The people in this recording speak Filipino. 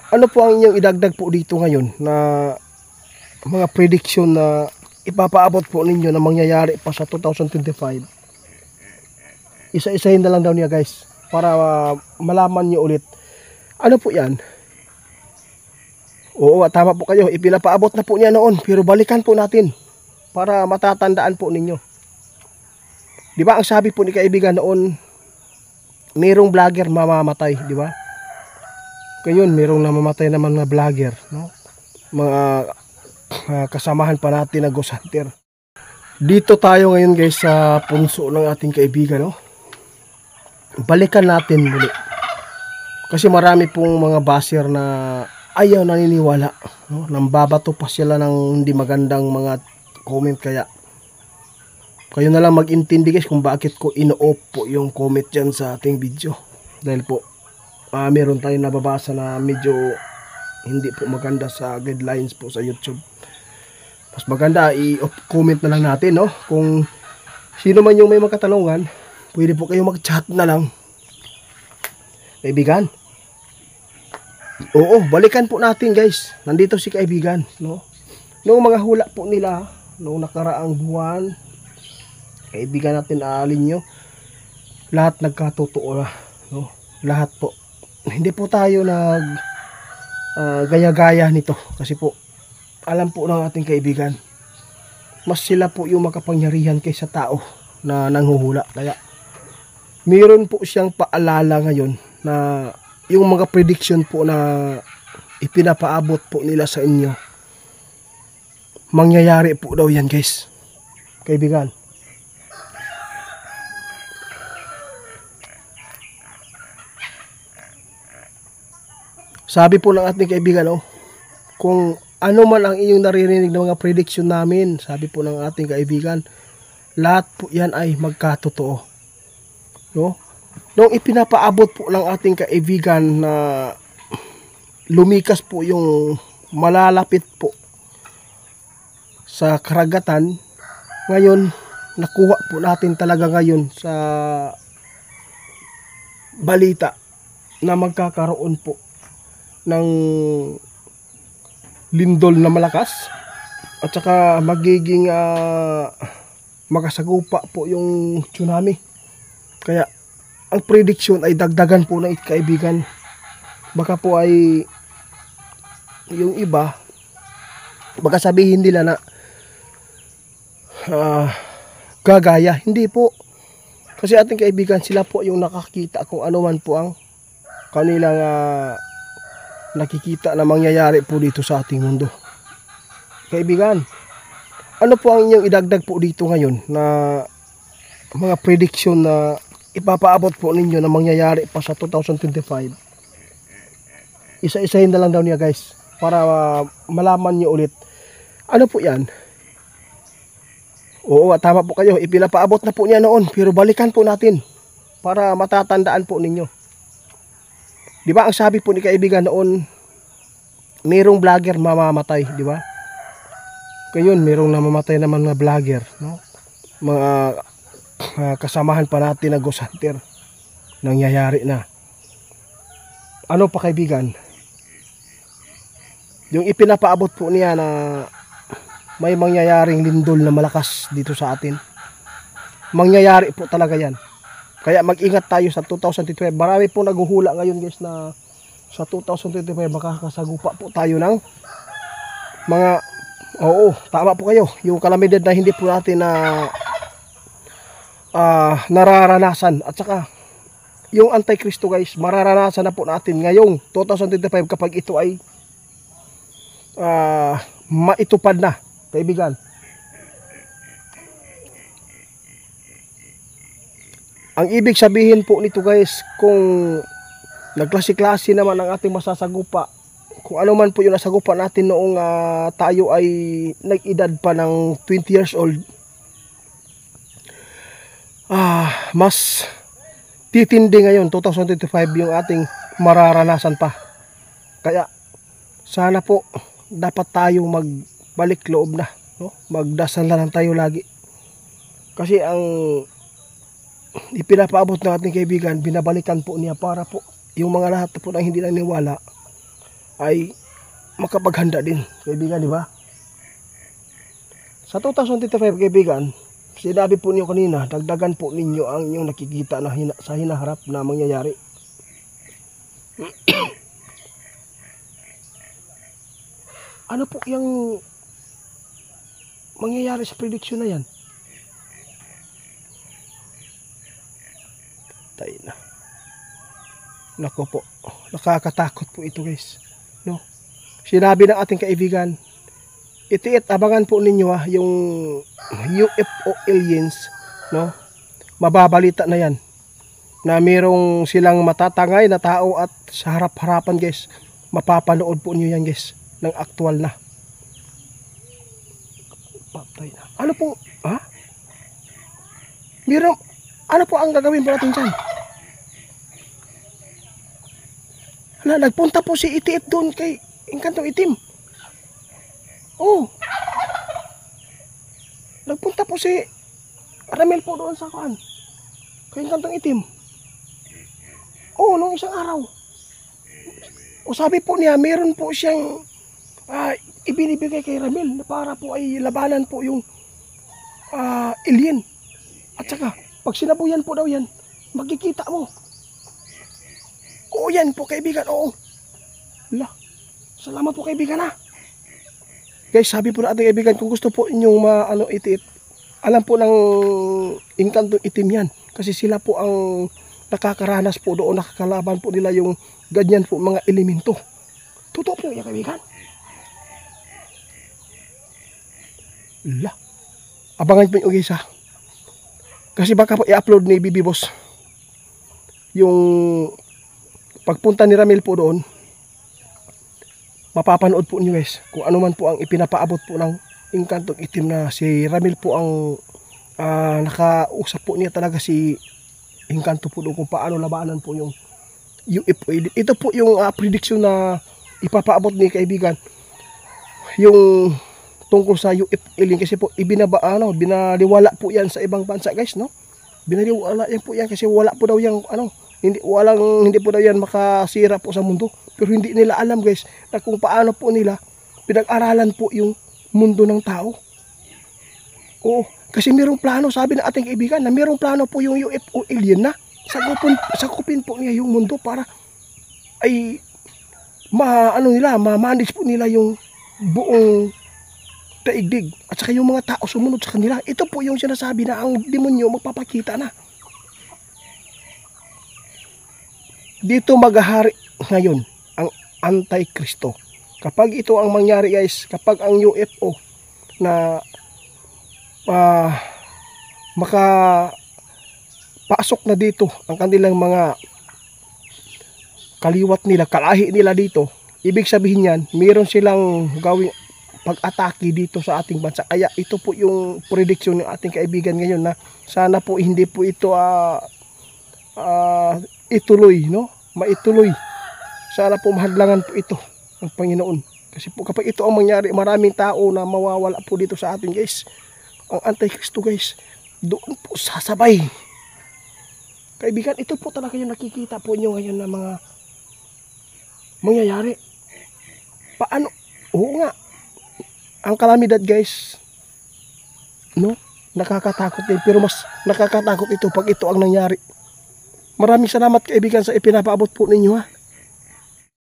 Ano po ang inyong idagdag po dito ngayon na mga prediction na ipapaabot po ninyo na mangyayari pa sa 2025? Isa-isahin na lang daw niya guys para malaman niyo ulit. Ano po yan? Oo, tama po kayo. Ipinapaabot na po niya noon pero balikan po natin para matatandaan po ninyo. Di ba ang sabi po ni kaibigan noon, mayroong vlogger mamamatay, di ba? Ngayon, mayroong namamatay naman na vlogger, no? Mga kasamahan pa natin na ghost hunter. Dito tayo ngayon guys sa punso ng ating kaibigan, no? Balikan natin muli. Kasi marami pong mga baser na ayaw naniniwala, no? Nambabato pa sila ng hindi magandang mga comment, kaya kayo na lang mag-intindi guys kung bakit ko ino-off po yung comment dyan sa ating video. Dahil po meron tayong nababasa na medyo hindi po maganda sa guidelines po sa YouTube. Mas maganda i-off comment na lang natin, no? Kung sino man yung may mga katanungan, pwede po kayo mag-chat na lang. Kaibigan. Oo, balikan po natin guys. Nandito si kaibigan, no? Noong mga hula po nila, noong nakaraang buwan, kaibigan natin alin nyo, lahat nagkatotoo na, no? Lahat po. Hindi po tayo nag gaya-gaya nito kasi po alam po ng ating kaibigan, mas sila po yung makapangyarihan kaysa tao na nanghuhula. Kaya mayroon po siyang paalala ngayon na yung mga prediction po na ipinapaabot po nila sa inyo, mangyayari po daw yan guys, kaibigan. Sabi po ng ating kaibigan, oh, kung ano man ang inyong naririnig ng mga prediction namin, sabi po ng ating kaibigan, lahat po yan ay magkatotoo, no? Nung ipinapaabot po ng ating kaibigan na lumikas po yung malalapit po sa karagatan, ngayon nakuha po natin talaga ngayon sa balita na magkakaroon po ng lindol na malakas at saka magiging makasagupa po yung tsunami. Kaya ang prediction ay dagdagan po ng kaibigan. Baka po ay yung iba, baka sabihin nila na gagaya. Hindi po, kasi ating kaibigan, sila po yung nakakita kung ano man po ang kanilang nakikita na mangyayari po dito sa ating mundo. Kaibigan, ano po ang inyong idagdag po dito ngayon na mga prediction na ipapaabot po ninyo na mangyayari pa sa 2025? Isa-isahin na lang daw niya guys para malaman niyo ulit. Ano po yan? Oo, tama po kayo. Ipinapaabot na po niya noon pero balikan po natin para matatandaan po ninyo. Di ba ang sabi po ni kaibigan noon, mayroong vlogger mamamatay, di ba? Ngayon, mayroong namamatay naman na vlogger, no? Mga kasamahan pa natin na ghost hunter. Nangyayari na. Ano pa kaibigan? Yung ipinapaabot po niya na may mangyayaring lindol na malakas dito sa atin. Mangyayari po talaga yan. Kaya mag-ingat tayo sa 2025. Marami po naghuhula ngayon guys na sa 2025 makakasagupa po tayo ng mga, oo, tama po kayo, yung kalamidad na hindi po natin na nararanasan. At saka yung Antikristo guys, mararanasan na po natin ngayong 2025 kapag ito ay maitupad na, kaibigan. Ang ibig sabihin po nito guys, kung nagklase-klase naman ang ating masasagupa, kung ano man po yung nasagupa natin noong tayo ay nag-edad pa ng 20 years old, mas titindi ngayon 2025 yung ating mararanasan pa. Kaya sana po dapat tayo magbalik loob na, no? Magdasal na lang tayo lagi. Kasi ang ipinapaabot ng ating kaibigan, binabalikan po niya para po yung mga lahat po na hindi naniwala ay makapaghanda din, kaibigan, di ba? Sa 2025, kaibigan, sinabi po niyo kanina, dagdagan po ninyo ang inyong nakikita na sa hinaharap na mangyayari. Ano po yung mangyayari sa prediction na yan? Tayo na. Nako po, nakakatakot po ito, guys. No? Sinabi ng ating kaibigan, itiit, abangan po ninyo yung UFO aliens, no? Mababalita na yan na mayroong silang matatangay na tao at sa harap-harapan, guys. Mapapanood po niyo yan, guys, ng aktual na. Patay na. Ano po, ha? Mayroong, ano po ang gagawin po natin dyan? Nagpunta po si itiit doon kay Engkantong Itim. Oh. Nagpunta po si Ramil po doon sa kuan. Kay Engkantong Itim. Oh, nung isang araw. O sabi po niya, meron po siyang ibinibigay kay Ramil na para po ay labanan po yung alien. At saka, pag sinabuyan po daw yan, magkikita mo. Oo, yan po, kaibigan, oo. Lah, salamat po, kaibigan, ha. Guys, sabi po natin, kaibigan, kung gusto po inyong itiit, alam po ng Engkantong Itim yan. Kasi sila po ang nakakaranas po doon, nakakalaban po nila yung ganyan po mga elemento. Totoo po yan, kaibigan. Lah, abangan po yung guys, ha. Kasi baka po i-upload ni Bibi Boss yung pagpunta ni Ramil po doon. Mapapanood po niyo, guys, kung ano man po ang ipinapaabot po ng Engkantong Itim na si Ramil po ang nakausap po niya talaga si Engkanto po doon kung paano labanan po yung UFO. Ito po yung prediction na ipapaabot ni kaibigan, yung tungkol sa UFO alien, kasi po binaliwala po yan sa ibang bansa, guys, no? Binaliwala yan po yan kasi wala po daw yung hindi po daw yan makasira po sa mundo. Pero hindi nila alam, guys, na kung paano po nila pinag-aralan po yung mundo ng tao. Oo, kasi mayroong plano, sabi ng ating kaibigan, na mayroong plano po yung UFO alien na sakupin po niya yung mundo para ay ma-manage po nila yung buong daigdig at saka yung mga tao sumunod sa kanila. Ito po yung sinasabi na ang demonyo magpapakita na. Dito maghahari ngayon ang Antikristo. Kapag ito ang mangyari, guys, kapag ang UFO na makapasok na dito ang kanilang mga kaliwat nila, kalahi nila dito, ibig sabihin yan, mayroon silang gawing pag-atake dito sa ating bansa. Kaya ito po yung prediction ng ating kaibigan ngayon na sana po hindi po ito ituloy, no? Maituloy. Sana po mahadlangan po ito ng Panginoon. Kasi po kapag ito ang mangyari, maraming tao na mawawala po dito sa atin, guys. Ang Antikristo, guys, doon po sasabay. Kaibigan, ito po talaga yung nakikita po nyo ngayon na mga mangyayari. Paano? Oo nga. Ang kalamidad, guys, no? Nakakatakot din. Pero mas nakakatakot ito pag ito ang nangyari. Maraming salamat, kaibigan, sa ipinapaabot po ninyo, ha.